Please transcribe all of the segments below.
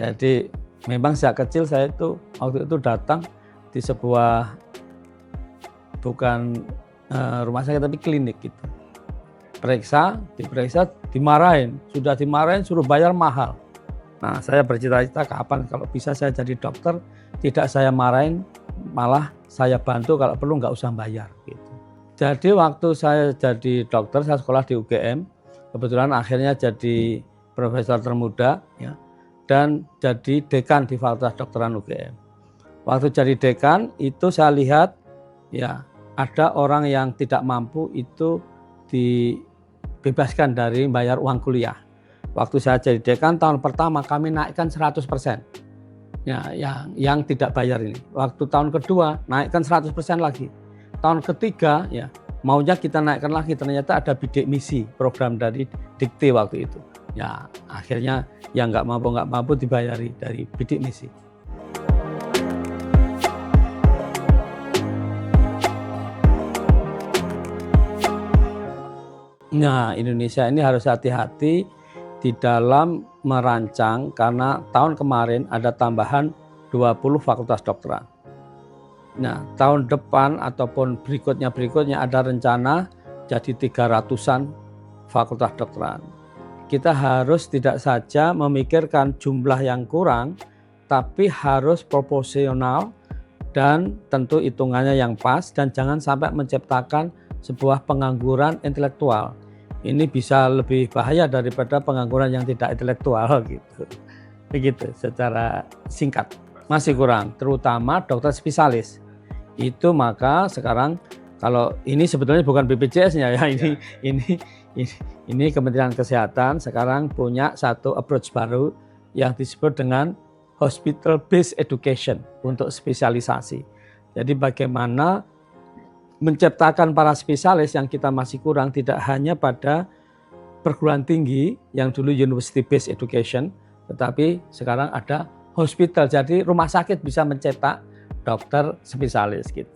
Jadi memang sejak kecil saya itu waktu itu datang di sebuah bukan rumah sakit tapi klinik gitu. Diperiksa, dimarahin. Sudah dimarahin suruh bayar mahal. Nah, saya bercita-cita kapan kalau bisa saya jadi dokter, tidak saya marahin, malah saya bantu kalau perlu nggak usah bayar gitu. Jadi waktu saya jadi dokter, saya sekolah di UGM, kebetulan akhirnya jadi profesor termuda ya, dan jadi dekan di Fakultas Kedokteran UGM. Waktu jadi dekan itu saya lihat ya ada orang yang tidak mampu itu dibebaskan dari bayar uang kuliah. Waktu saya jadi dekan tahun pertama kami naikkan 100%. Ya, yang tidak bayar ini. Waktu tahun kedua naikkan 100% lagi. Tahun ketiga ya maunya kita naikkan lagi, ternyata ada bidik misi program dari Dikti waktu itu. Ya akhirnya yang nggak mampu dibayari dari bidik misi. Nah, Indonesia ini harus hati-hati di dalam merancang karena tahun kemarin ada tambahan 20 fakultas dokteran. Nah, tahun depan ataupun berikutnya ada rencana jadi 300-an fakultas dokteran. Kita harus tidak saja memikirkan jumlah yang kurang, tapi harus proporsional dan tentu hitungannya yang pas dan jangan sampai menciptakan sebuah pengangguran intelektual. Ini bisa lebih bahaya daripada pengangguran yang tidak intelektual gitu. Begitu secara singkat. Masih kurang, terutama dokter spesialis. Itu maka sekarang kalau ini sebetulnya bukan BPJS-nya ya, ini Kementerian Kesehatan sekarang punya satu approach baru yang disebut dengan hospital based education untuk spesialisasi. Jadi bagaimana menciptakan para spesialis yang kita masih kurang tidak hanya pada perguruan tinggi yang dulu university based education, tetapi sekarang ada hospital, jadi rumah sakit bisa mencetak dokter spesialis gitu.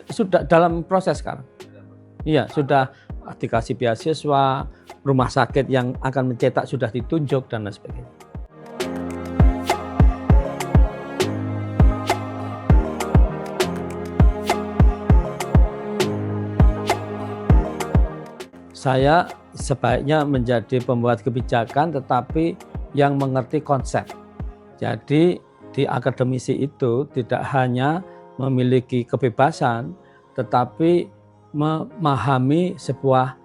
Sudah dalam proses sekarang. Iya, sudah dikasih beasiswa, rumah sakit yang akan mencetak sudah ditunjuk dan lain sebagainya. Saya sebaiknya menjadi pembuat kebijakan tetapi yang mengerti konsep. Jadi di akademisi itu tidak hanya memiliki kebebasan tetapi memahami sebuah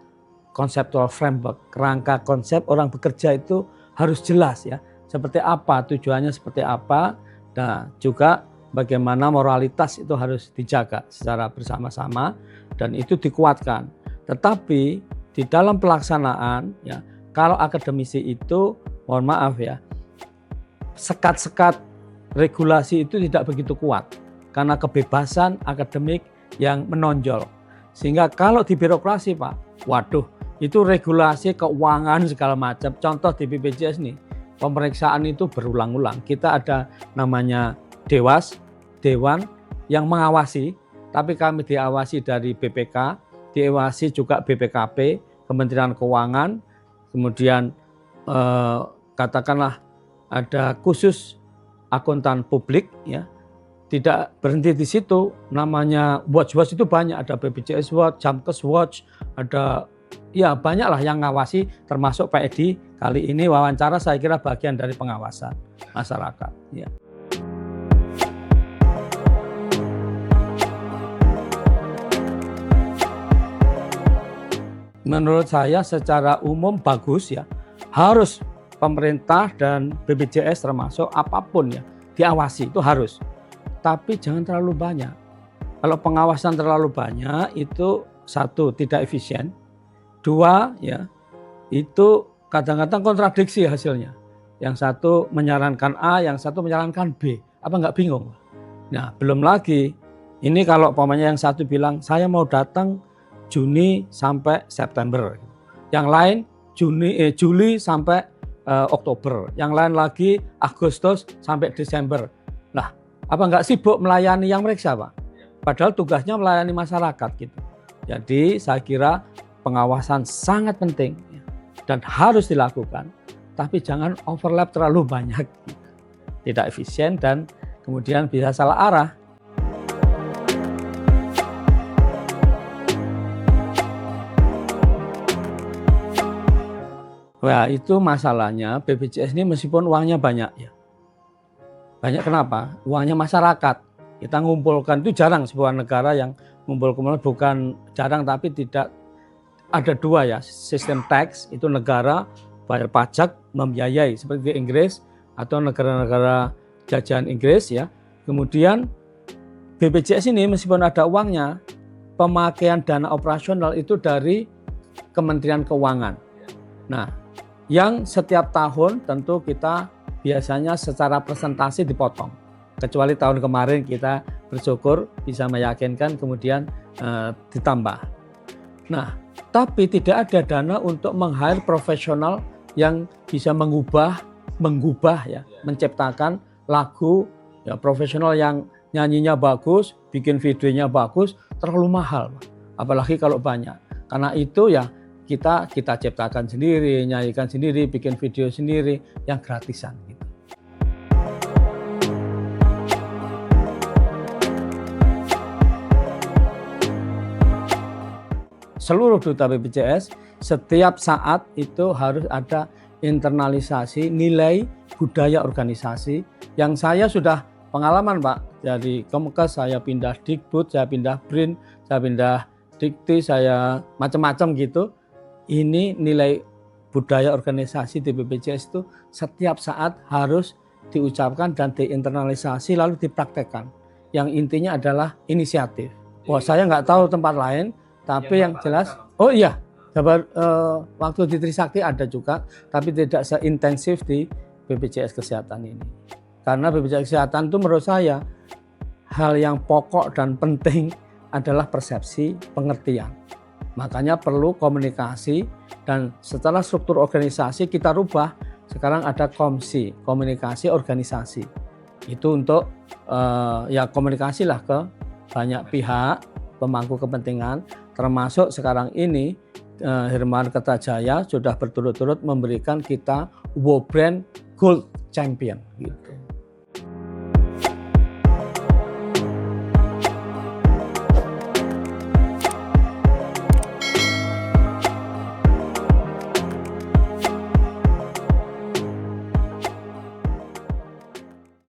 conceptual framework, kerangka konsep orang bekerja itu harus jelas ya. Seperti apa, tujuannya seperti apa, dan juga bagaimana moralitas itu harus dijaga secara bersama-sama dan itu dikuatkan. Tetapi di dalam pelaksanaan ya, kalau akademisi itu mohon maaf ya, sekat-sekat regulasi itu tidak begitu kuat karena kebebasan akademik yang menonjol. Sehingga kalau di birokrasi Pak, waduh itu regulasi keuangan segala macam. Contoh di BPJS nih, pemeriksaan itu berulang-ulang. Kita ada namanya Dewan yang mengawasi, tapi kami diawasi dari BPK, diawasi juga BPKP, Kementerian Keuangan, kemudian katakanlah ada khusus akuntan publik ya. Tidak berhenti di situ, namanya watch itu banyak, ada BPJS Watch, Jamkes Watch, ada ya banyaklah yang ngawasi termasuk Pak Edi. Kali ini wawancara saya kira bagian dari pengawasan masyarakat ya. Menurut saya secara umum bagus ya, harus pemerintah dan BPJS termasuk apapun ya diawasi, itu harus. Tapi jangan terlalu banyak. Kalau pengawasan terlalu banyak itu satu tidak efisien, dua ya itu kadang-kadang kontradiksi hasilnya. Yang satu menyarankan A, yang satu menyarankan B. Apa nggak bingung? Nah belum lagi ini kalau umpamanya yang satu bilang saya mau datang Juni sampai September, yang lain Juli sampai Oktober, yang lain lagi Agustus sampai Desember. Nah, apa nggak sibuk melayani yang meriksa Pak? Padahal tugasnya melayani masyarakat gitu. Jadi saya kira pengawasan sangat penting dan harus dilakukan. tapi jangan overlap terlalu banyak. Tidak efisien dan kemudian bisa salah arah. Wah, itu masalahnya BPJS ini meskipun uangnya banyak ya. Banyak kenapa? Uangnya masyarakat. Kita ngumpulkan, itu jarang sebuah negara yang ngumpul-ngumpul, bukan jarang tapi tidak, ada dua ya, sistem tax itu negara bayar pajak membiayai seperti di Inggris atau negara-negara jajahan Inggris ya. Kemudian BPJS ini meskipun ada uangnya, pemakaian dana operasional itu dari Kementerian Keuangan. Nah, yang setiap tahun tentu kita biasanya secara presentasi dipotong. Kecuali tahun kemarin kita bersyukur bisa meyakinkan kemudian ditambah. Nah, tapi tidak ada dana untuk meng-hire profesional yang bisa menggubah ya, menciptakan lagu ya, profesional yang nyanyinya bagus, bikin videonya bagus, terlalu mahal, apalagi kalau banyak. Karena itu ya kita ciptakan sendiri, nyanyikan sendiri, bikin video sendiri yang gratisan gitu. Seluruh duta BPJS setiap saat itu harus ada internalisasi nilai budaya organisasi yang saya sudah pengalaman Pak. Dari Kemkes saya pindah Dikbud, saya pindah BRIN, saya pindah Dikti, saya macam-macam gitu. Ini nilai budaya organisasi di BPJS itu setiap saat harus diucapkan dan diinternalisasi lalu dipraktekkan. Yang intinya adalah inisiatif. Wah, saya nggak tahu tempat lain, tapi yang jelas, oh iya, waktu di Trisakti ada juga, tapi tidak seintensif di BPJS Kesehatan ini. Karena BPJS Kesehatan itu menurut saya hal yang pokok dan penting adalah persepsi, pengertian. Makanya perlu komunikasi dan setelah struktur organisasi kita rubah, sekarang ada komsi, komunikasi organisasi. Itu untuk ya komunikasilah ke banyak pihak, pemangku kepentingan, termasuk sekarang ini Hermawan Kertajaya sudah berturut-turut memberikan kita World Brand Gold Champion gitu.